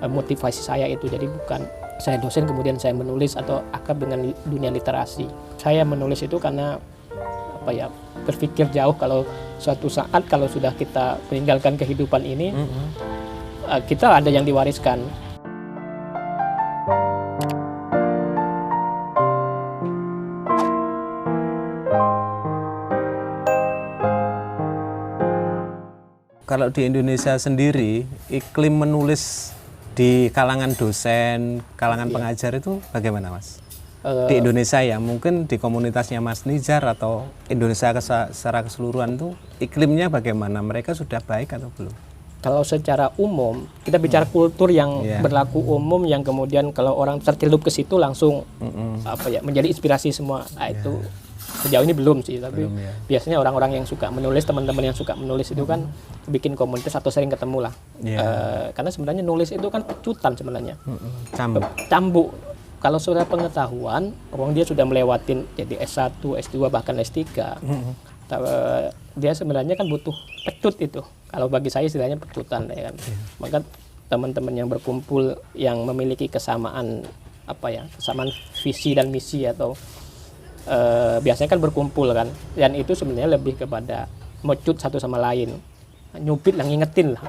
motivasi saya itu. Jadi bukan saya dosen kemudian saya menulis atau akrab dengan dunia literasi. Saya menulis itu karena berpikir jauh kalau suatu saat kalau sudah kita meninggalkan kehidupan ini, kita ada yang diwariskan. Kalau di Indonesia sendiri, iklim menulis di kalangan dosen, kalangan pengajar itu bagaimana, Mas? Di Indonesia ya, mungkin di komunitasnya Mas Nizar atau Indonesia secara keseluruhan itu iklimnya bagaimana? Mereka sudah baik atau belum? Kalau secara umum, kita bicara kultur yang berlaku umum, yang kemudian kalau orang tercelup ke situ langsung menjadi inspirasi semua. Nah, itu sejauh ini belum sih, tapi biasanya orang-orang yang suka menulis, teman-teman yang suka menulis itu kan bikin komunitas atau sering ketemu lah. Karena sebenarnya nulis itu kan pecutan sebenarnya. Cambuk. Kalau sudah pengetahuan, orang dia sudah melewatin jadi S1, S2, bahkan S3. Dia sebenarnya kan butuh pecut itu. Kalau bagi saya istilahnya pecutan ya kan. Maka teman-teman yang berkumpul yang memiliki kesamaan kesamaan visi dan misi atau biasanya kan berkumpul kan. Dan itu sebenarnya lebih kepada mecut satu sama lain. Nyupit lah, ngingetin lah.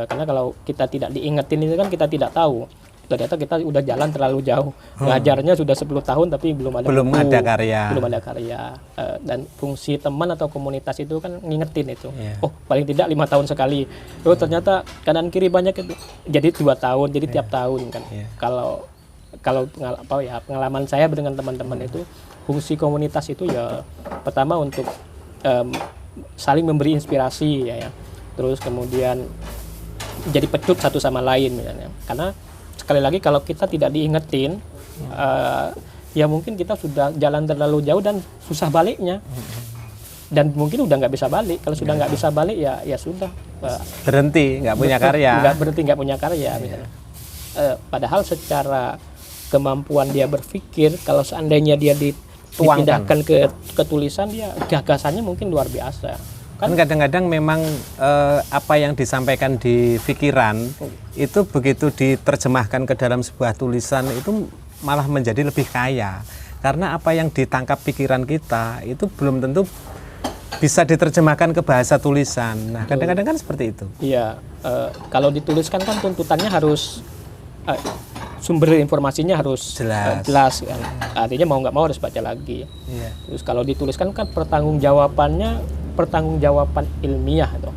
Karena kalau kita tidak diingetin itu kan kita tidak tahu. Ternyata kita udah jalan terlalu jauh. Ngajarnya sudah 10 tahun tapi belum ada karya. Dan fungsi teman atau komunitas itu kan ngingetin itu. Oh, paling tidak 5 tahun sekali. Oh, ternyata kanan kiri banyak itu. Jadi 2 tahun, jadi tiap tahun kan. Kalau pengalaman saya dengan teman-teman itu, fungsi komunitas itu ya pertama untuk saling memberi inspirasi ya. Terus kemudian jadi pecut satu sama lain misalnya. Karena sekali lagi kalau kita tidak diingetin, ya mungkin kita sudah jalan terlalu jauh dan susah baliknya. Dan mungkin udah nggak bisa balik. Kalau sudah nggak bisa balik ya sudah. Berhenti, nggak punya karya. Nggak punya karya misalnya. Padahal secara kemampuan dia berpikir, kalau seandainya dia dipindahkan ke tulisan, dia gagasannya mungkin luar biasa. Kan kadang-kadang memang apa yang disampaikan di pikiran itu begitu diterjemahkan ke dalam sebuah tulisan itu malah menjadi lebih kaya. Karena apa yang ditangkap pikiran kita itu belum tentu bisa diterjemahkan ke bahasa tulisan. Nah, kadang-kadang kan seperti itu. Iya, kalau dituliskan kan tuntutannya harus sumber informasinya harus jelas kan. Artinya mau nggak mau harus baca lagi. Terus kalau dituliskan kan pertanggungjawaban ilmiah atau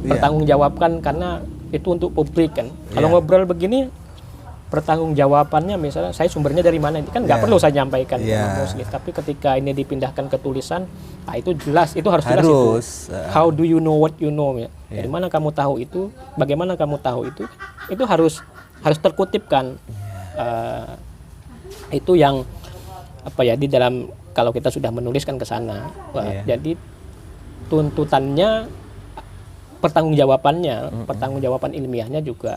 pertanggungjawabkan karena itu untuk publik kan. Kalau ngobrol begini pertanggungjawabannya misalnya saya sumbernya dari mana itu kan nggak perlu saya nyampaikan tapi ketika ini dipindahkan ke tulisan, itu jelas, itu harus jelas itu. How do you know what you know ya? Dari mana kamu tahu itu? Bagaimana kamu tahu itu? Itu harus terkutipkan. Itu yang di dalam kalau kita sudah menuliskan ke sana. Jadi tuntutannya, pertanggungjawaban ilmiahnya juga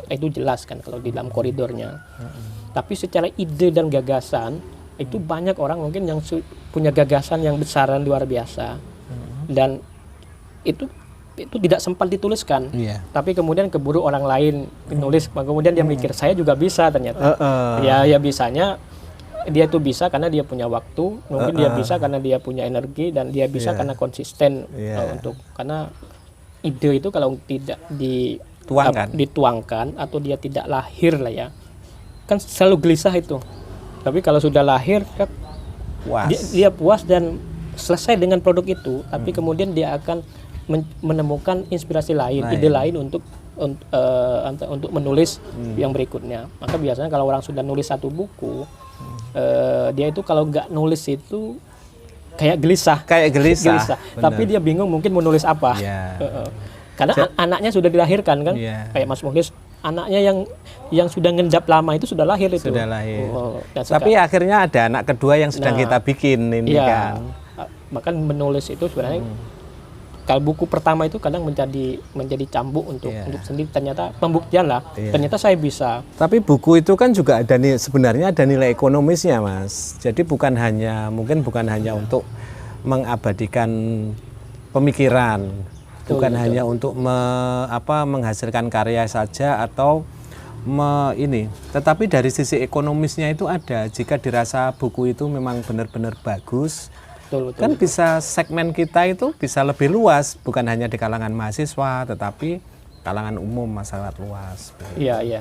itu jelas kan kalau di dalam koridornya. Tapi secara ide dan gagasan itu banyak orang mungkin yang punya gagasan yang besar dan luar biasa. Dan itu tidak sempat dituliskan. Tapi kemudian keburu orang lain menulis, kemudian dia mikir saya juga bisa ternyata. Ya bisanya dia itu bisa karena dia punya waktu, mungkin dia bisa karena dia punya energi, dan dia bisa karena konsisten karena ide itu kalau tidak dituangkan atau dia tidak lahir lah ya, kan selalu gelisah itu. Tapi kalau sudah lahir kan dia puas dan selesai dengan produk itu, tapi kemudian dia akan menemukan inspirasi lain, ide lain untuk menulis yang berikutnya. Maka biasanya kalau orang sudah nulis satu buku, dia itu kalau nggak nulis itu kayak gelisah. Tapi dia bingung mungkin mau nulis apa. Karena anaknya sudah dilahirkan kan, kayak Mas Mukhlis, anaknya yang sudah ngendap lama itu sudah lahir itu. Tapi akhirnya ada anak kedua yang sedang kita bikin ini kan. Bahkan menulis itu sebenarnya kalau buku pertama itu kadang menjadi cambuk untuk sendiri, ternyata pembuktian lah. Ternyata saya bisa. Tapi buku itu kan juga sebenarnya ada nilai ekonomisnya, Mas. Jadi bukan hanya untuk mengabadikan pemikiran, bukan hanya untuk menghasilkan karya saja atau tetapi dari sisi ekonomisnya itu ada. Jika dirasa buku itu memang benar-benar bagus, kan bisa segmen kita itu bisa lebih luas, bukan hanya di kalangan mahasiswa, tetapi kalangan umum, masyarakat luas. Iya, iya.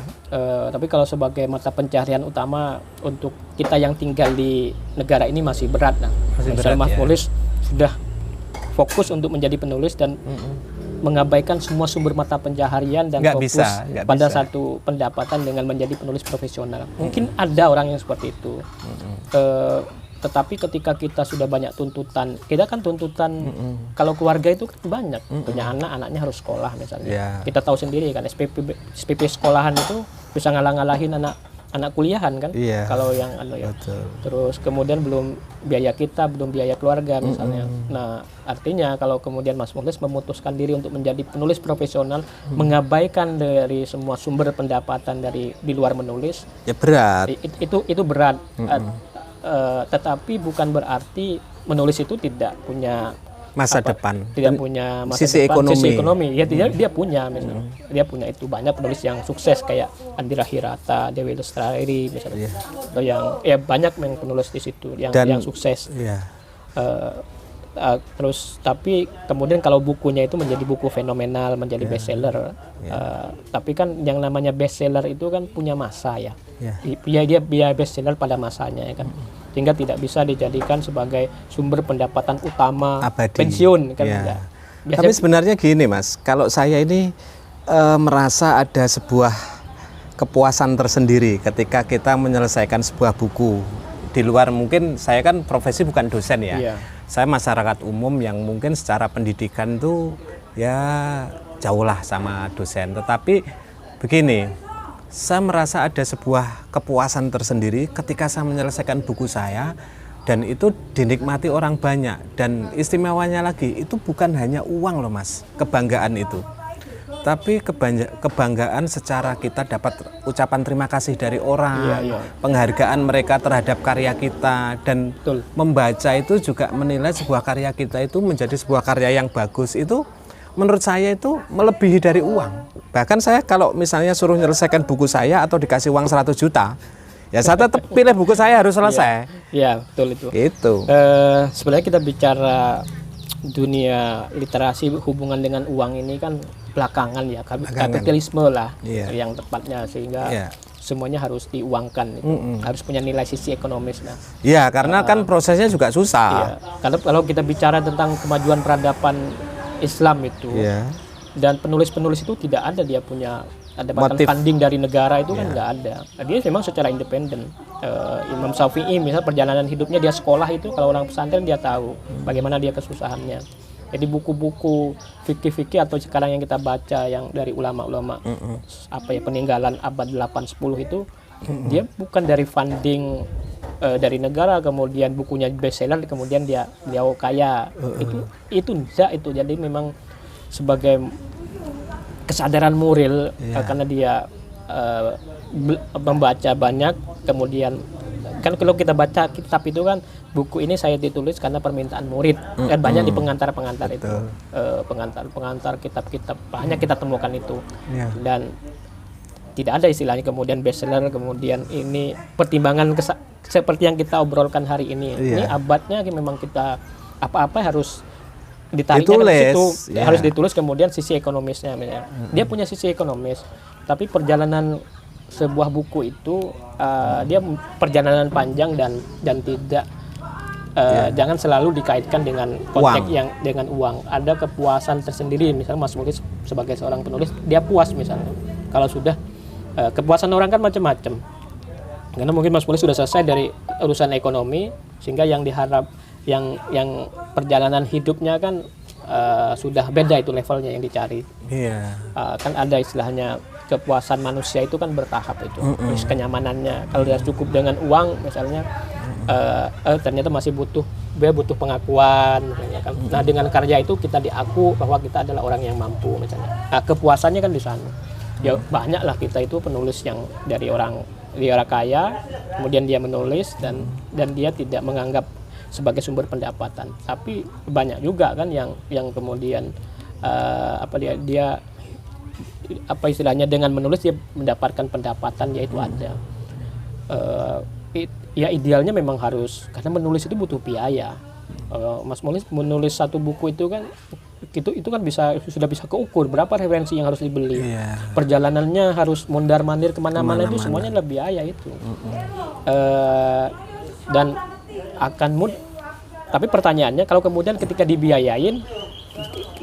Tapi kalau sebagai mata pencaharian utama untuk kita yang tinggal di negara ini masih berat. Misalnya Mas Mulis sudah fokus untuk menjadi penulis dan mengabaikan semua sumber mata pencaharian dan fokus pada satu pendapatan dengan menjadi penulis profesional. Mungkin ada orang yang seperti itu. Tetapi ketika kita sudah banyak tuntutan, kita kan tuntutan kalau keluarga itu kan banyak, punya anak-anaknya harus sekolah misalnya. Kita tahu sendiri kan SPP sekolahan itu bisa ngalah-ngalahin anak kuliahan kan. Kalau yang terus kemudian belum biaya kita, belum biaya keluarga misalnya. Nah, artinya kalau kemudian Mas Mulis memutuskan diri untuk menjadi penulis profesional, mengabaikan dari semua sumber pendapatan dari di luar menulis, ya berat. Itu berat. Tetapi bukan berarti menulis itu tidak punya masa depan, tidak punya masa sisi depan, ekonomi. Sisi ekonomi. Ya dia punya misalnya. Dia punya itu banyak penulis yang sukses kayak Andira Hirata, Dewi Lestari misalnya. Atau yang banyak yang penulis di situ yang sukses. Terus tapi kemudian kalau bukunya itu menjadi buku fenomenal, menjadi bestseller. Tapi kan yang namanya bestseller itu kan punya masa ya. Dia bestseller pada masanya ya kan. Sehingga tidak bisa dijadikan sebagai sumber pendapatan utama abadi. Pensiun kan enggak. Tapi sebenarnya gini Mas, kalau saya ini merasa ada sebuah kepuasan tersendiri ketika kita menyelesaikan sebuah buku. Di luar mungkin saya kan profesi bukan dosen ya. Saya masyarakat umum yang mungkin secara pendidikan tuh ya jauh lah sama dosen. Tetapi begini, saya merasa ada sebuah kepuasan tersendiri ketika saya menyelesaikan buku saya dan itu dinikmati orang banyak. Dan istimewanya lagi, itu bukan hanya uang loh Mas, kebanggaan itu. Tapi kebanggaan secara kita dapat ucapan terima kasih dari orang, penghargaan mereka terhadap karya kita, dan membaca itu juga menilai sebuah karya kita itu menjadi sebuah karya yang bagus. Itu menurut saya itu melebihi dari uang. Bahkan saya kalau misalnya suruh menyelesaikan buku saya atau dikasih uang 100 juta, ya saya tetap pilih buku saya harus selesai. Iya, betul itu. Gitu. Sebenarnya kita bicara dunia literasi hubungan dengan uang ini kan belakangan ya, kapitalisme lah yang tepatnya, sehingga semuanya harus diuangkan itu. Harus punya nilai sisi ekonomis. Nah, iya, karena kan prosesnya juga susah. Karena kalau kita bicara tentang kemajuan peradaban Islam itu, dan penulis-penulis itu tidak ada dia punya funding dari negara itu kan nggak ada. Dia memang secara independen. Imam Syafi'i misal perjalanan hidupnya dia sekolah itu, kalau orang pesantren dia tahu bagaimana dia kesusahannya. Jadi buku-buku fikih-fikih atau sekarang yang kita baca yang dari ulama-ulama peninggalan abad 8-10 itu dia bukan dari funding dari negara, kemudian bukunya bestseller, kemudian dia kaya. Itu enggak itu. Jadi memang sebagai kesadaran moral karena dia membaca banyak, kemudian kan kalau kita baca kitab itu kan buku ini saya ditulis karena permintaan murid, kan banyak di pengantar-pengantar itu, pengantar kitab-kitab banyak kita temukan itu, dan tidak ada istilahnya kemudian bestseller, kemudian ini pertimbangan seperti yang kita obrolkan hari ini. Ini abadnya memang kita apa-apa harus ditariknya ke situ, harus ditulis, kemudian sisi ekonomisnya. Dia punya sisi ekonomis, tapi perjalanan sebuah buku itu dia perjalanan panjang dan tidak jangan selalu dikaitkan dengan konteks yang dengan uang. Ada kepuasan tersendiri. Misalnya Mas Mulis sebagai seorang penulis, dia puas misalnya kalau sudah kepuasan orang kan macam-macam. Karena mungkin Mas Mulis sudah selesai dari urusan ekonomi, sehingga yang diharap yang perjalanan hidupnya kan sudah beda itu levelnya yang dicari. Kan ada istilahnya kepuasan manusia itu kan bertahap itu. Terus kenyamanannya kalau dia cukup dengan uang misalnya, ternyata masih butuh pengakuan misalnya kan. Nah, dengan karya itu kita diaku bahwa kita adalah orang yang mampu misalnya. Nah, kepuasannya kan di sana. Ya banyaklah kita itu penulis yang dari orang kaya, kemudian dia menulis dan dia tidak menganggap sebagai sumber pendapatan. Tapi banyak juga kan yang kemudian dia apa istilahnya, dengan menulis dia mendapatkan pendapatan, yaitu ada. Ya idealnya memang harus, karena menulis itu butuh biaya. Mas menulis satu buku itu kan sudah bisa keukur berapa referensi yang harus dibeli. Perjalanannya harus mondar-mandir kemana-mana, itu semuanya adalah biaya itu. Dan akan tapi pertanyaannya, kalau kemudian ketika dibiayain,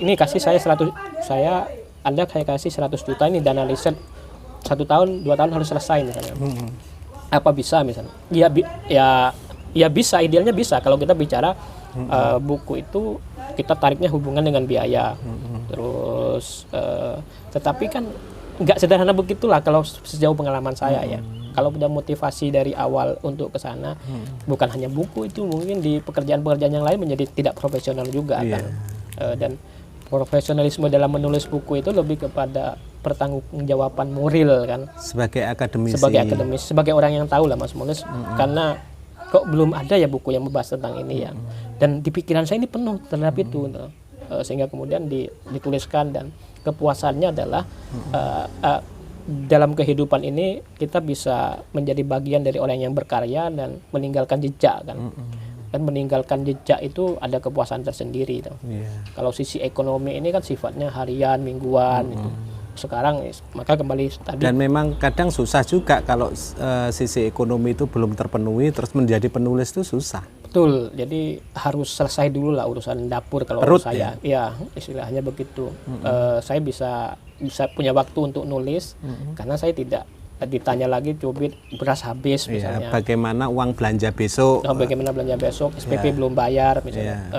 ini kasih saya 100, saya kasih 100 juta ini dana riset 1 tahun 2 tahun harus selesai misalnya. Apa bisa misalnya? Ya bisa, idealnya bisa kalau kita bicara buku itu kita tariknya hubungan dengan biaya. Terus tetapi kan nggak sederhana begitulah kalau sejauh pengalaman saya ya. Kalau punya motivasi dari awal untuk ke sana, bukan hanya buku, itu mungkin di pekerjaan-pekerjaan yang lain menjadi tidak profesional juga kan. Dan profesionalisme dalam menulis buku itu lebih kepada pertanggungjawaban moral kan. Sebagai akademisi. Sebagai orang yang tahu lah Mas Mulis, karena kok belum ada ya buku yang membahas tentang ini ya. Dan di pikiran saya ini penuh terhadap itu, sehingga kemudian dituliskan, dan kepuasannya adalah dalam kehidupan ini kita bisa menjadi bagian dari orang yang berkarya dan meninggalkan jejak kan. Dan meninggalkan jejak itu ada kepuasan tersendiri. Kalau sisi ekonomi ini kan sifatnya harian, mingguan itu. Sekarang maka kembali tadi. Dan memang kadang susah juga kalau sisi ekonomi itu belum terpenuhi, terus menjadi penulis itu susah. Betul, jadi harus selesai dulu lah urusan dapur kalau saya. Ya istilahnya begitu. Saya bisa punya waktu untuk nulis, karena saya tidak ditanya lagi cubit beras habis misalnya. Bagaimana uang belanja besok? Bagaimana belanja besok? SPP belum bayar misalnya.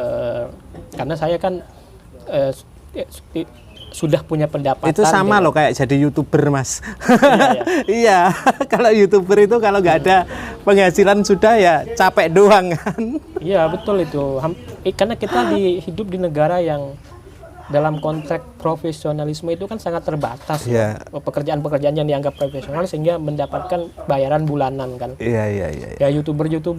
Karena saya kan sudah punya pendapatan. Itu sama loh kayak jadi YouTuber Mas. Iya, kalau YouTuber itu kalau nggak ada penghasilan sudah ya capek doang kan. Iya betul itu. Karena kita hidup di negara yang dalam konteks profesionalisme itu kan sangat terbatas. Pekerjaan-pekerjaan yang dianggap profesional sehingga mendapatkan bayaran bulanan kan. Iya. Ya YouTuber itu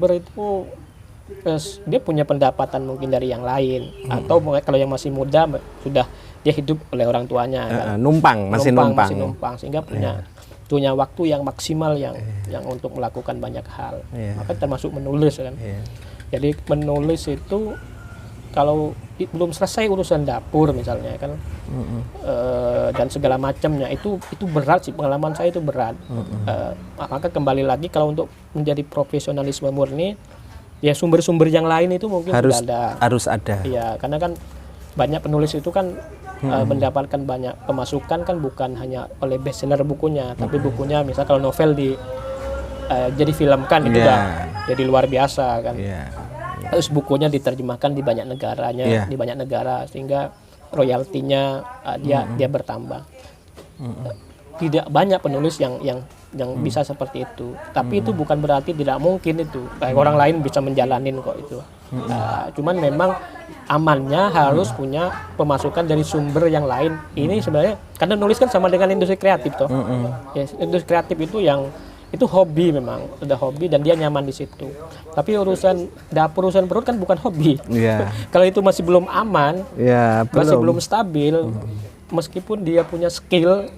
dia punya pendapatan mungkin dari yang lain, atau kalau yang masih muda sudah dia hidup oleh orang tuanya kan? masih numpang sehingga punya waktu yang maksimal yang untuk melakukan banyak hal. Maka termasuk menulis kan. Jadi menulis itu kalau belum selesai urusan dapur misalnya kan, dan segala macamnya itu berat sih, pengalaman saya itu berat. Maka kembali lagi kalau untuk menjadi profesionalisme murni, ya sumber-sumber yang lain itu mungkin harus ada. Iya, karena kan banyak penulis itu kan mendapatkan banyak pemasukan kan, bukan hanya oleh bestseller bukunya, tapi bukunya misal kalau novel jadi filmkan itu jadi luar biasa kan. Terus bukunya diterjemahkan di banyak negara sehingga royaltinya dia bertambah. Tidak banyak penulis yang bisa seperti itu, tapi itu bukan berarti tidak mungkin itu. Orang lain bisa menjalanin kok itu. Cuman memang amannya harus punya pemasukan dari sumber yang lain. Ini sebenarnya karena nulis kan sama dengan industri kreatif toh. Industri kreatif itu hobi, memang sudah hobi dan dia nyaman di situ. Tapi urusan dapur, urusan perut kan bukan hobi. Kalau itu masih belum aman, masih belum stabil, meskipun dia punya skill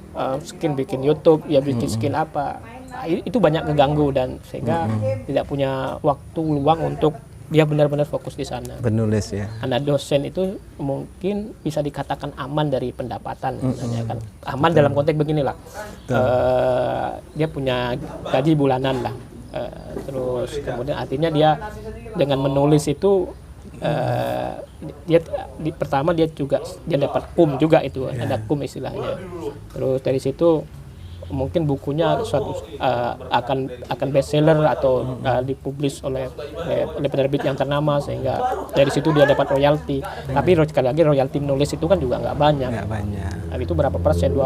bikin YouTube, ya bikin skill apa, itu banyak keganggu dan sehingga tidak punya waktu luang untuk dia benar-benar fokus di sana. Menulis ya. Karena dosen itu mungkin bisa dikatakan aman dari pendapatan, misalnya kan. Aman dalam konteks beginilah. Dia punya gaji bulanan lah. Terus kemudian artinya dia dengan menulis itu pertama dia dapat kum juga itu, ada kum istilahnya. Terus dari situ mungkin bukunya akan bestseller atau dipublish oleh penerbit yang ternama, sehingga dari situ dia dapat royalti. Tapi sekali lagi royalti menulis itu kan juga nggak banyak. Nah, itu berapa persen? 10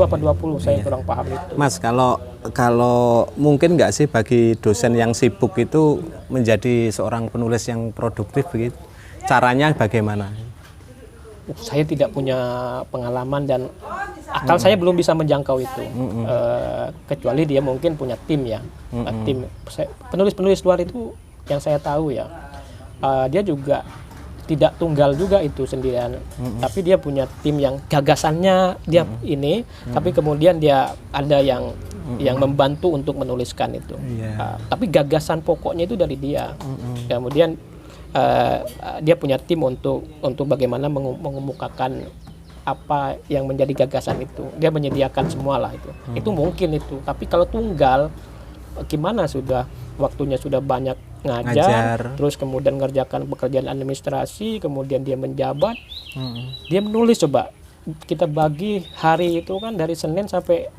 apa 20? Saya kurang paham itu. Mas, kalau mungkin nggak sih bagi dosen yang sibuk itu menjadi seorang penulis yang produktif begitu? Caranya bagaimana? Saya tidak punya pengalaman dan akal saya belum bisa menjangkau itu. Kecuali dia mungkin punya tim ya. Tim penulis-penulis luar itu yang saya tahu ya, dia juga tidak tunggal juga itu sendirian, tapi dia punya tim yang gagasannya dia ini, tapi kemudian dia ada yang membantu untuk menuliskan itu. Tapi gagasan pokoknya itu dari dia. Kemudian dia punya tim untuk bagaimana mengemukakan apa yang menjadi gagasan itu. Dia menyediakan semua lah itu. Itu mungkin itu. Tapi kalau tunggal, gimana sudah waktunya sudah banyak ngajar, terus kemudian mengerjakan pekerjaan administrasi, kemudian dia menjabat, dia menulis. Coba kita bagi hari itu kan dari Senin sampai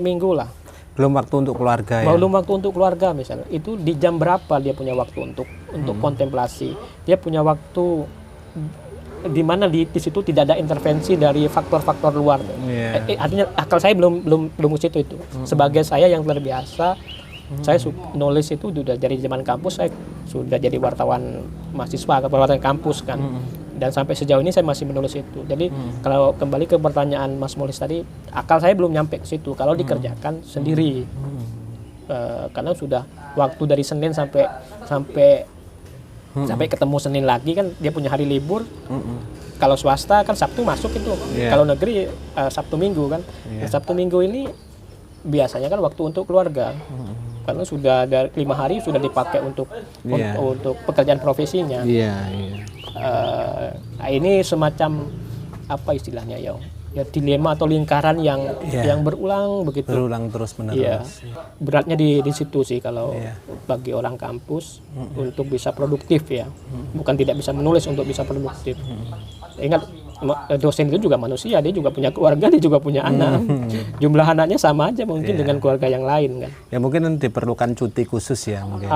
Minggu lah. Belum waktu untuk keluarga ya? Belum waktu untuk keluarga misalnya. Itu di jam berapa dia punya waktu untuk kontemplasi. Dia punya waktu di mana di situ tidak ada intervensi dari faktor-faktor luar. Artinya akal saya belum ke situ itu. Sebagai saya yang terbiasa, saya nulis itu sudah dari zaman kampus, saya sudah jadi wartawan mahasiswa, wartawan kampus kan. Dan sampai sejauh ini saya masih menulis itu. Jadi kalau kembali ke pertanyaan Mas Molis tadi, akal saya belum nyampe ke situ. Kalau dikerjakan sendiri, karena sudah waktu dari Senin sampai ketemu Senin lagi kan, dia punya hari libur. Kalau swasta kan Sabtu masuk itu. Kalau negeri Sabtu Minggu kan. Sabtu Minggu ini biasanya kan waktu untuk keluarga. Karena sudah ada 5 hari sudah dipakai untuk pekerjaan profesinya. Ini semacam apa istilahnya ya dilema atau lingkaran yang berulang begitu. Berulang terus menerus. Beratnya di situ sih kalau bagi orang kampus untuk bisa produktif ya. Bukan tidak bisa menulis, untuk bisa produktif. Ingat, dosen itu juga manusia, dia juga punya keluarga, dia juga punya anak. Jumlah anaknya sama aja mungkin dengan keluarga yang lain kan. Ya mungkin diperlukan cuti khusus ya mungkin.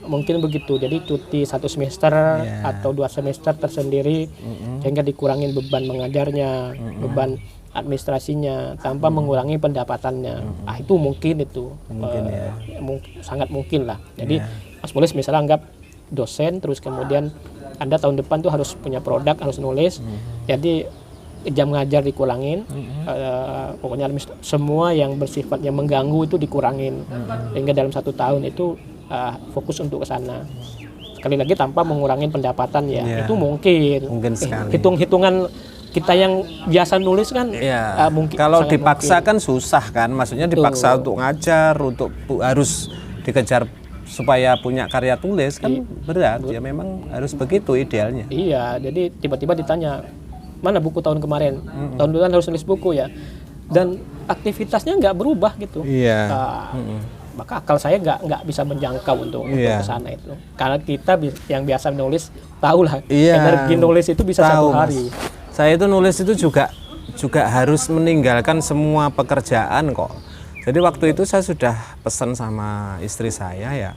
Mungkin begitu. Jadi cuti 1 semester atau 2 semester tersendiri, sehingga dikurangin beban mengajarnya, beban administrasinya, tanpa mengurangi pendapatannya. Itu mungkin itu. Sangat mungkin lah. Jadi Mas Molis misalnya anggap dosen, terus kemudian Anda tahun depan tuh harus punya produk, harus nulis. Jadi jam ngajar dikurangin, pokoknya semua yang bersifat yang mengganggu itu dikurangin, sehingga dalam 1 tahun itu fokus untuk ke sana. Sekali lagi tanpa mengurangi pendapatan ya. Itu mungkin sekali. Hitung-hitungan kita yang biasa nulis kan mungkin. Kalau dipaksa kan susah kan, maksudnya dipaksa untuk ngajar, untuk harus dikejar supaya punya karya tulis kan berat. Ya memang harus begitu idealnya. Iya, jadi tiba-tiba ditanya, mana buku tahun kemarin? Tahun depan harus nulis buku ya. Dan aktivitasnya nggak berubah gitu. Maka akal saya nggak bisa menjangkau untuk ke sana itu. Karena kita yang biasa nulis tahulah energi nulis itu bisa 1 hari. Mas. Saya itu nulis itu juga harus meninggalkan semua pekerjaan kok. Jadi waktu itu saya sudah pesan sama istri saya ya,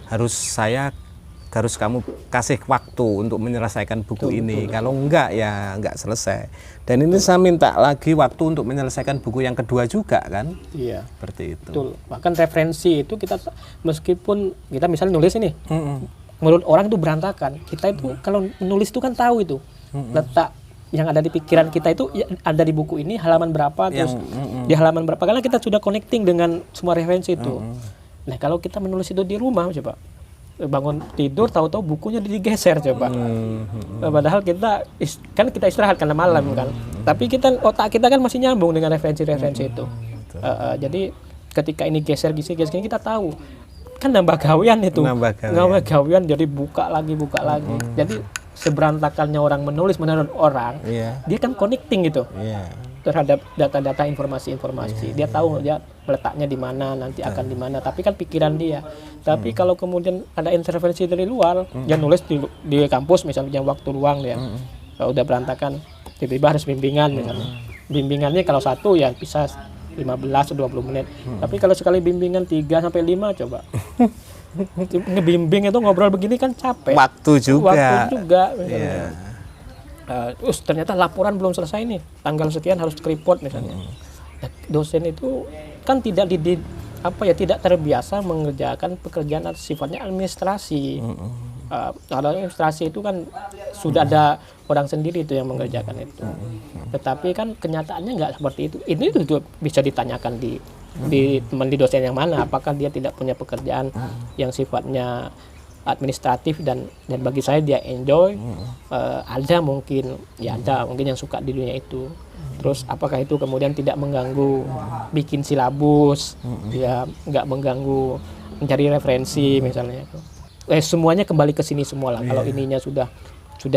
harus kamu kasih waktu untuk menyelesaikan buku ini. Kalau enggak ya enggak selesai. Dan ini saya minta lagi waktu untuk menyelesaikan buku yang kedua juga kan. Seperti itu. Betul. Bahkan referensi itu kita, meskipun kita misalnya nulis ini, menurut orang itu berantakan. Kita itu kalau menulis itu kan tahu itu letak yang ada di pikiran kita itu ada di buku ini halaman berapa, terus di halaman berapa, karena kita sudah connecting dengan semua referensi itu. Nah kalau kita menulis itu di rumah, coba bangun tidur tahu-tahu bukunya digeser coba. Padahal kita istirahat karena malam kan, tapi otak kita kan masih nyambung dengan referensi-referensi itu. Jadi ketika ini geser kita tahu kan nambah gawean itu, nambah gawean, jadi buka lagi. Jadi seberantakannya orang menulis menurut orang, dia kan connecting gitu terhadap data-data informasi-informasi. Dia tahu dia letaknya di mana, nanti akan di mana, tapi kan pikiran dia. Tapi kalau kemudian ada intervensi dari luar, dia nulis di kampus misalnya yang waktu luang dia, kalau udah berantakan, tiba-tiba harus bimbingan misalnya. Bimbingannya kalau 1 ya bisa 15-20 menit. Tapi kalau sekali bimbingan 3-5 coba. Ngebimbing itu ngobrol begini kan capek. Waktu juga. Terus ternyata laporan belum selesai nih, tanggal sekian harus report misalnya. Nah, dosen itu kan tidak tidak terbiasa mengerjakan pekerjaan sifatnya administrasi. Administrasi itu kan sudah ada orang sendiri itu yang mengerjakan itu. Tetapi kan kenyataannya nggak seperti itu. Ini itu bisa ditanyakan di dosen yang mana, apakah dia tidak punya pekerjaan yang sifatnya administratif dan bagi saya dia enjoy. Ada mungkin yang suka di dunia itu. Terus apakah itu kemudian tidak mengganggu bikin silabus, ya nggak mengganggu mencari referensi misalnya. Semuanya kembali ke sini semua lah. Kalau ininya sudah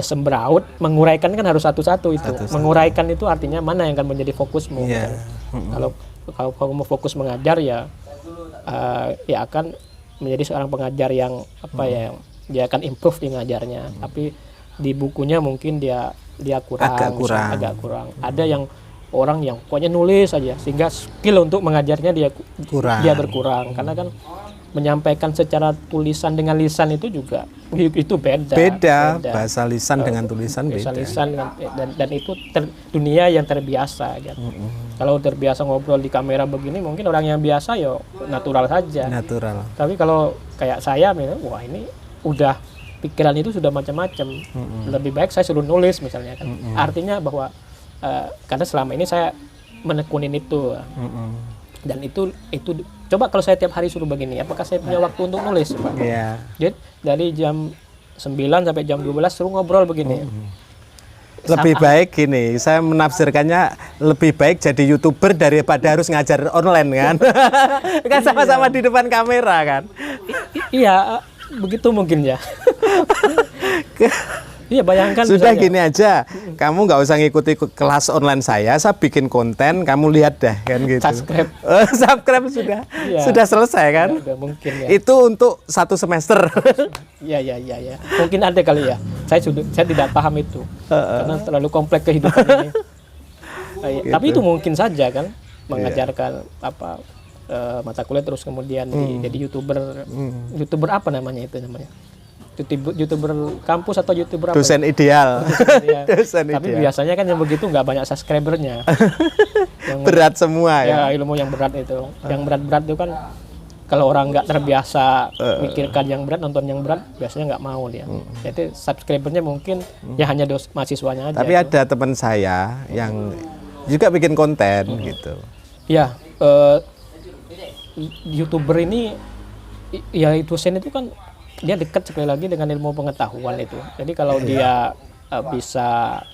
sembraut, menguraikan kan harus satu-satu itu. Menguraikan itu artinya mana yang akan menjadi fokusmu. Kalau kamu fokus mengajar ya akan menjadi seorang pengajar yang dia akan improve di ngajarnya. Tapi di bukunya mungkin dia agak kurang. Ada yang orang yang pokoknya nulis saja sehingga skill untuk mengajarnya dia berkurang. Karena kan menyampaikan secara tulisan dengan lisan itu juga itu beda. Bahasa lisan dengan tulisan beda. Lisan dan itu dunia yang terbiasa gitu. Kalau terbiasa ngobrol di kamera begini mungkin orang yang biasa ya natural saja. Tapi kalau kayak saya wah ini udah pikiran itu sudah macam-macam. Lebih baik saya suruh nulis misalnya kan. Artinya bahwa karena selama ini saya menekunin itu. Dan itu coba kalau saya tiap hari suruh begini, apakah saya punya waktu untuk nulis, Pak? Jadi dari jam 9 sampai jam 12 suruh ngobrol begini. Lebih baik gini, saya menafsirkannya lebih baik jadi YouTuber daripada harus ngajar online kan. Kan sama-sama di depan kamera kan. Iya, begitu mungkin ya. Iya, bayangkan sudah misalnya. Gini aja, kamu nggak usah ngikuti kelas online saya bikin konten, kamu lihat dah kan gitu. Subscribe sudah selesai kan? Ya, mungkin ya. Itu untuk 1 semester. Iya. Mungkin ada kali ya. Saya tidak paham itu karena terlalu kompleks kehidupan ini. Gitu. Tapi itu mungkin saja kan mengajarkan mata kuliah terus kemudian jadi YouTuber. YouTuber apa namanya itu namanya? YouTuber kampus atau YouTuber apa? Dosen ideal. Tapi biasanya kan yang begitu nggak banyak subscribernya. Berat semua ya. Ilmu yang berat itu. Yang berat-berat itu kan kalau orang nggak terbiasa mikirkan yang berat, nonton yang berat, biasanya nggak mau dia. Jadi subscribernya mungkin ya hanya mahasiswanya aja. Tapi ada teman saya yang juga bikin konten gitu. Ya, YouTuber ini ya dosen itu kan dia dekat sekali lagi dengan ilmu pengetahuan itu. Jadi kalau dia bisa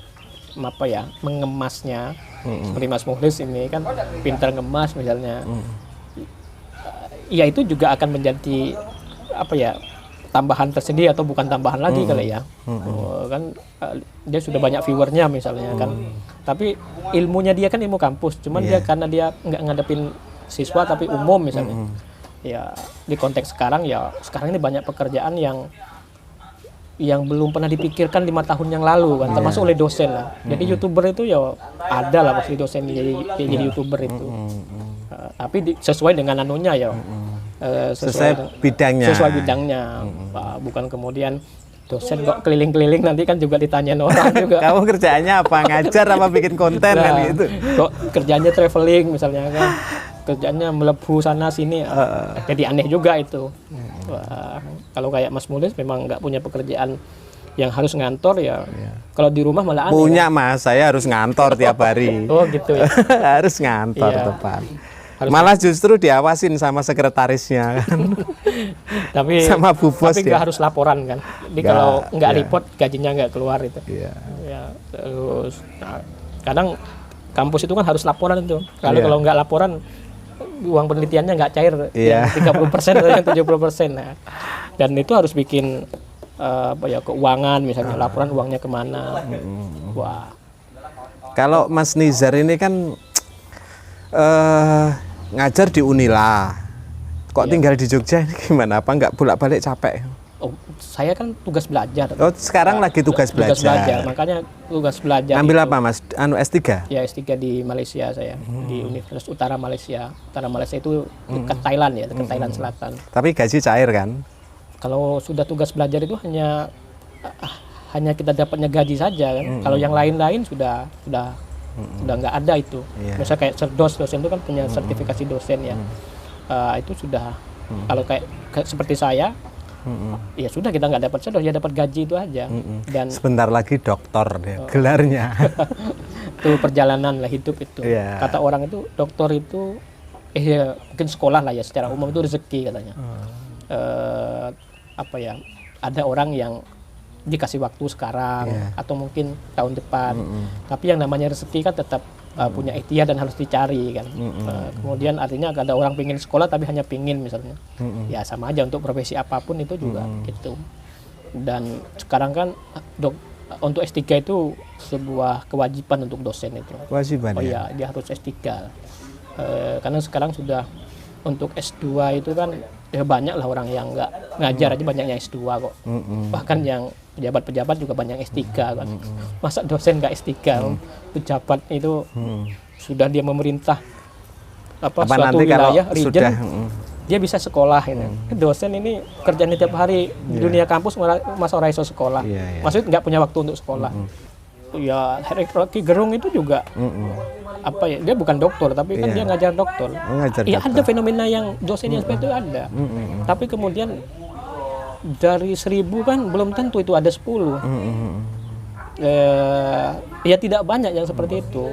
mengemasnya seperti Mas Mukhlis ini kan pintar ngemas misalnya. Ya itu juga akan menjadi tambahan tersendiri atau bukan tambahan lagi kali ya. Kan dia sudah banyak viewernya misalnya kan. Tapi ilmunya dia kan ilmu kampus, cuman dia karena dia nggak ngadepin siswa tapi umum misalnya. Ya di konteks sekarang ini banyak pekerjaan yang belum pernah dipikirkan 5 tahun yang lalu kan, termasuk oleh dosen lah. Jadi YouTuber itu ya ada lah pasti dosen jadi YouTuber itu. Tapi sesuai dengan anunya ya. Sesuai bidangnya. Bukan kemudian dosen kok keliling-keliling nanti kan juga ditanyain orang juga. Kamu kerjaannya apa? Ngajar apa bikin konten kan gitu. Kok kerjanya traveling misalnya kan. Kerjanya melebu sana sini, jadi aneh juga itu. Kalau kayak Mas Mukhlis memang nggak punya pekerjaan yang harus ngantor ya. Kalau di rumah malah aneh. Punya kan? Mas, saya harus ngantor tiap hari. Oh gitu ya. Harus ngantor tepat. Malah justru diawasin sama sekretarisnya kan. Tapi sama Bu Bos. Tapi nggak harus laporan kan. Jadi kalau nggak report gajinya nggak keluar itu. Ya, terus kadang kampus itu kan harus laporan itu. Kalau nggak laporan uang penelitiannya nggak cair, yang 30% atau yang 70%. Nah, dan itu harus bikin keuangan misalnya, laporan uangnya kemana. Wah. Kalau Mas Nizar ini kan ngajar di Unila, kok tinggal di Jogja ini gimana? Apa nggak bolak-balik capek? Oh, saya kan tugas belajar. Oh, sekarang lagi tugas belajar. Makanya tugas belajar. Ambil apa, Mas? S3? Ya, S3 di Malaysia saya, di Universitas Utara Malaysia. Utara Malaysia itu dekat Thailand ya, dekat Thailand Selatan. Tapi gaji cair kan? Kalau sudah tugas belajar itu hanya kita dapatnya gaji saja kan. Kalau yang lain-lain sudah nggak ada itu. Misalnya kayak dosen itu kan punya sertifikasi dosen ya. Itu sudah kalau kayak seperti saya ya sudah, kita nggak dapat sedot, ya dapat gaji itu aja. Dan sebentar lagi doktor dia gelarnya. Itu perjalanan lah hidup itu. Kata orang itu doktor itu mungkin sekolah lah ya, secara umum itu rezeki katanya. ada orang yang dikasih waktu sekarang atau mungkin tahun depan. Tapi yang namanya rezeki kan tetap punya ikhtiar dan harus dicari kan. Kemudian artinya ada orang pingin sekolah tapi hanya pingin misalnya. Ya sama aja untuk profesi apapun itu juga gitu. Dan sekarang kan untuk S3 itu sebuah kewajiban untuk dosen itu. Kewajiban ya? Dia harus S3. Karena sekarang sudah untuk S2 itu kan ya banyak lah orang yang nggak ngajar aja banyak yang S2 kok. Bahkan yang pejabat-pejabat juga banyak S3 kan. Masa dosen nggak S3? Pejabat itu sudah dia memerintah suatu wilayah, region, dia bisa sekolah ini. Dosen ini kerjanya tiap hari di dunia kampus masa orang iso sekolah. Maksudnya nggak punya waktu untuk sekolah. Ya Rocky Gerung itu juga dia bukan dokter tapi kan dia ngajar dokter. Ada fenomena yang dosen yang seperti itu ada. Tapi kemudian dari 1000 kan belum tentu itu ada 10. Ya tidak banyak yang seperti itu.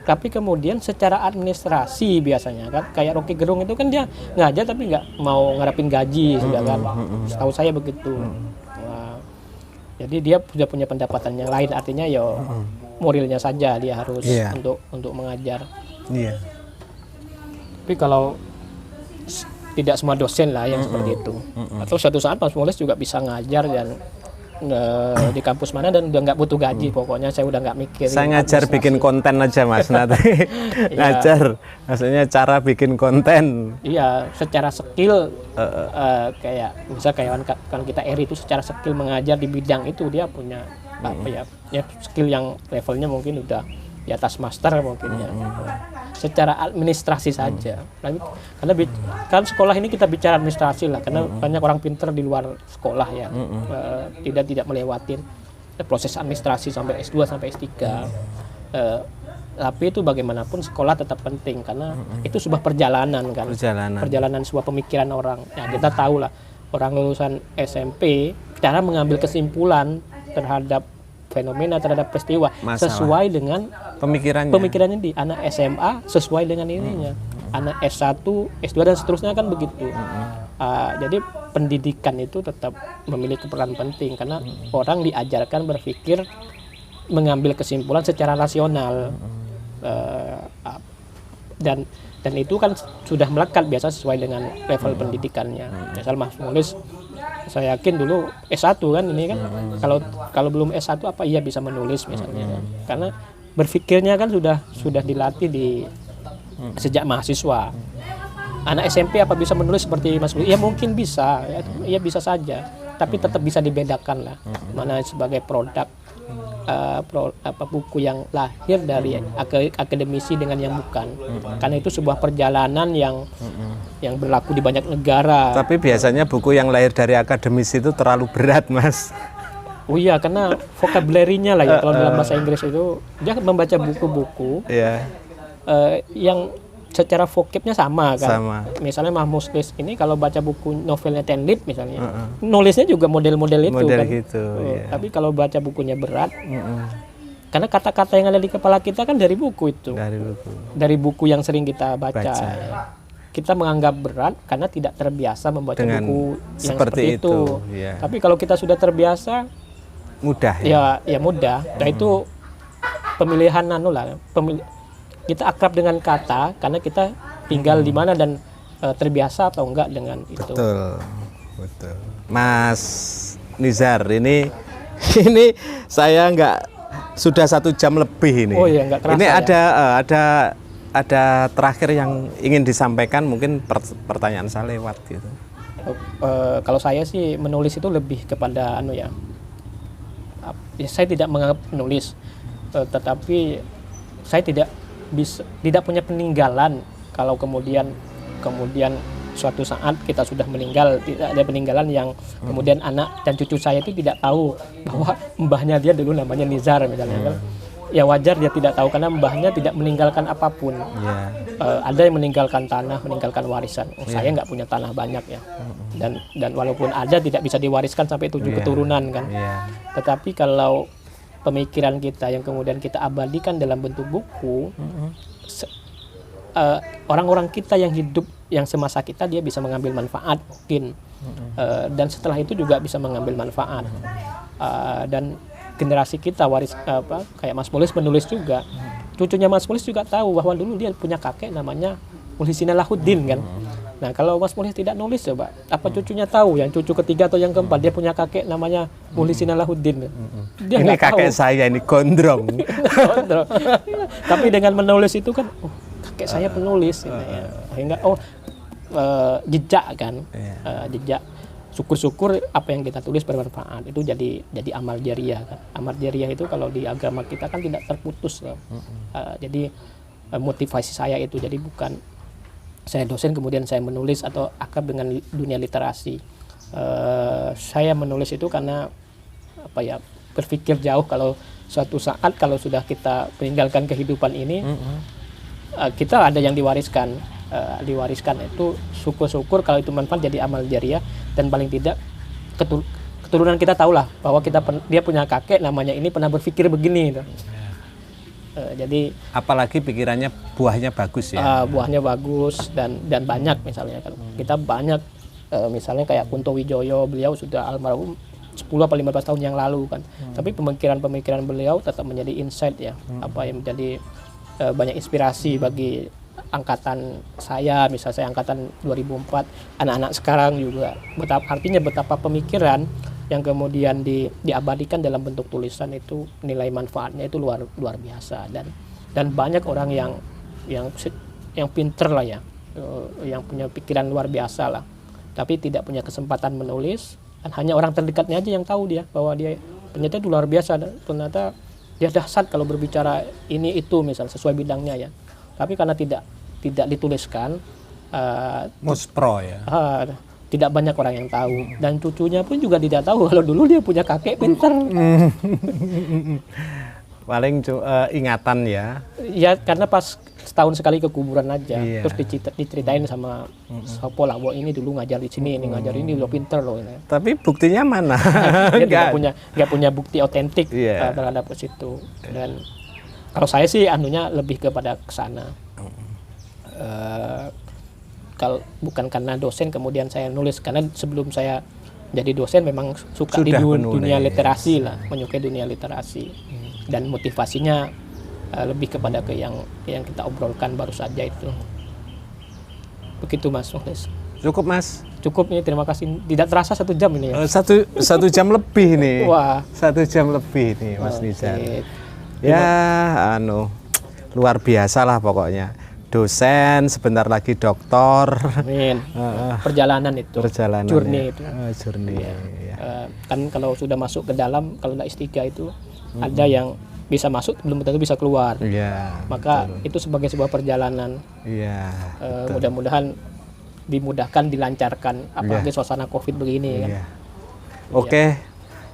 Tapi kemudian secara administrasi biasanya kan kayak Rocky Gerung itu kan dia ngajar tapi nggak mau ngarapin gaji sudah kan. Setahu saya begitu. Jadi dia sudah punya pendapatan yang lain, artinya ya moralnya saja dia harus untuk mengajar. Tapi kalau tidak semua dosen lah yang seperti itu. Atau suatu saat Mas Mulis juga bisa ngajar dan di kampus mana dan udah nggak butuh gaji, pokoknya saya udah nggak mikir. Saya ngajar bikin konten aja Mas nanti. Ngajar, maksudnya cara bikin konten. Iya, secara skill kayak kan kita Eri itu secara skill mengajar di bidang itu dia punya skill yang levelnya mungkin udah di atas master mungkin ya. Secara administrasi saja. Karena kan sekolah ini kita bicara administrasi lah, karena banyak orang pintar di luar sekolah ya, tidak melewati proses administrasi sampai S2 sampai S3. Tapi itu bagaimanapun sekolah tetap penting karena itu sebuah perjalanan kan. Perjalanan sebuah pemikiran orang. Ya, kita tahu lah orang lulusan SMP cara mengambil kesimpulan terhadap fenomena, terhadap peristiwa sesuai dengan pemikirannya di anak SMA sesuai dengan ininya, anak S1, S2 dan seterusnya kan begitu. Jadi pendidikan itu tetap memiliki peran penting karena orang diajarkan berpikir mengambil kesimpulan secara rasional, dan itu kan sudah melekat biasa sesuai dengan level pendidikannya. Misal Mas Mulis, saya yakin dulu S1 kan ini kan, kalau belum S1 apa iya bisa menulis misalnya, kan? Karena berpikirnya kan sudah dilatih sejak mahasiswa. Anak SMP apa bisa menulis seperti Mas Mulis? Ya mungkin bisa, ya bisa saja, tapi tetap bisa dibedakan lah mana sebagai produk buku yang lahir dari akademisi dengan yang bukan. Karena itu sebuah perjalanan yang berlaku di banyak negara. Tapi biasanya buku yang lahir dari akademisi itu terlalu berat, Mas. Oh iya, karena vocabulary-nya lah ya, kalau dalam bahasa Inggris itu dia membaca buku-buku yang secara vocab-nya sama kan. Misalnya Mas Mulis ini kalau baca buku novelnya Ten Lip misalnya, nulisnya juga model-model itu kan. Gitu, tapi kalau baca bukunya berat, karena kata-kata yang ada di kepala kita kan dari buku itu. Dari buku yang sering kita baca. Kita menganggap berat karena tidak terbiasa membaca buku yang seperti itu. Tapi kalau kita sudah terbiasa, mudah ya mudah. Nah itu pemilihan kita akrab dengan kata karena kita tinggal di mana dan terbiasa atau enggak dengan itu. Betul. Mas Nizar, ini saya sudah 1 jam lebih ini. Oh iya, enggak kerasa. Ini ada terakhir yang ingin disampaikan, mungkin pertanyaan saya lewat gitu. Kalau saya sih menulis itu lebih kepada saya tidak menganggap menulis, tetapi saya tidak punya peninggalan. Kalau kemudian suatu saat kita sudah meninggal, tidak ada peninggalan yang kemudian anak dan cucu saya itu tidak tahu bahwa mbahnya dia dulu namanya Nizar misalnya kan. Ya wajar dia tidak tahu karena mbahnya tidak meninggalkan apapun. Ada yang meninggalkan tanah, meninggalkan warisan. Saya nggak punya tanah banyak ya. Dan walaupun ada tidak bisa diwariskan sampai 7 keturunan kan. Tetapi kalau pemikiran kita yang kemudian kita abadikan dalam bentuk buku, orang-orang kita yang hidup yang semasa kita dia bisa mengambil manfaat mungkin. dan setelah itu juga bisa mengambil manfaat. Dan generasi kita waris kayak Mas Mulis menulis juga, cucunya Mas Mulis juga tahu bahwa dulu dia punya kakek namanya Muhlisina Lahuddin kan. Nah kalau Mas Mulis tidak nulis, coba apa cucunya tahu, yang cucu ketiga atau yang keempat dia punya kakek namanya Muhlisina Lahuddin. Dia ini kakek tahu. Saya ini gondrong. Tapi dengan menulis itu kan, kakek saya penulis, sehingga jejak kan, jejak. Syukur-syukur apa yang kita tulis bermanfaat, itu jadi amal jariah kan. Amal jariah itu kalau di agama kita kan tidak terputus. Jadi motivasi saya itu, jadi bukan saya dosen kemudian saya menulis atau akrab dengan dunia literasi. Saya menulis itu karena berpikir jauh, kalau suatu saat kalau sudah kita meninggalkan kehidupan ini, kita ada yang diwariskan itu, syukur-syukur kalau itu manfaat jadi amal jariah. Dan paling tidak keturunan kita tahulah bahwa dia punya kakek namanya ini pernah berpikir begini gitu. Jadi apalagi pikirannya buahnya bagus ya. Buahnya bagus dan banyak, misalnya kan kita banyak misalnya kayak Kunto Wijoyo, beliau sudah almarhum 10 atau 15 tahun yang lalu kan. Tapi pemikiran beliau tetap menjadi insight ya, apa yang menjadi banyak inspirasi bagi angkatan saya, misalnya saya angkatan 2004, anak-anak sekarang juga. Betapa pemikiran yang kemudian diabadikan dalam bentuk tulisan itu nilai manfaatnya itu luar biasa, dan banyak orang yang pinter lah ya, yang punya pikiran luar biasa lah, tapi tidak punya kesempatan menulis, dan hanya orang terdekatnya aja yang tahu dia bahwa dia ternyata itu luar biasa, ternyata dia dahsyat kalau berbicara ini itu misalnya sesuai bidangnya ya. Tapi karena tidak dituliskan, muspro ya, tidak banyak orang yang tahu, dan cucunya pun juga tidak tahu kalau dulu dia punya kakek pintar. Paling ingatan ya. Ya karena pas setahun sekali ke kuburan aja, terus diceritain sama sopo lah, bahwa ini dulu ngajar di sini, ini ngajar ini lo pintar loh. Ini. Tapi buktinya mana? Dia nggak punya bukti otentik terhadap situ. Dan kalau saya sih anunya lebih kepada kesana. Kalau bukan karena dosen kemudian saya nulis, karena sebelum saya jadi dosen memang suka di dunia literasi lah, menyukai dunia literasi, dan motivasinya lebih kepada yang kita obrolkan baru saja itu. Begitu Mas Mulis. Cukup Mas. Cukup nih, terima kasih. Tidak terasa 1 jam ini ya. Satu jam lebih nih. Wah. 1 jam lebih nih Mas Nizar. Ya, luar biasa lah pokoknya. Dosen, sebentar lagi doktor. Amin. Perjalanan itu. Journey itu. Journey. Ya. Kan kalau sudah masuk ke dalam, kalau udah S3 itu ada yang bisa masuk, belum tentu bisa keluar. Maka betul. Itu sebagai sebuah perjalanan. Mudah-mudahan dimudahkan, dilancarkan, apalagi suasana COVID begini kan. Oke.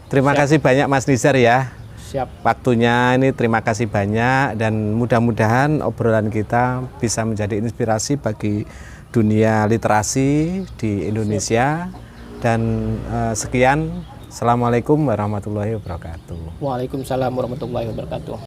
Terima kasih banyak Mas Nizar ya. Siap. Waktunya ini, terima kasih banyak, dan mudah-mudahan obrolan kita bisa menjadi inspirasi bagi dunia literasi di Indonesia. Dan sekian, Assalamualaikum warahmatullahi wabarakatuh. Waalaikumsalam warahmatullahi wabarakatuh.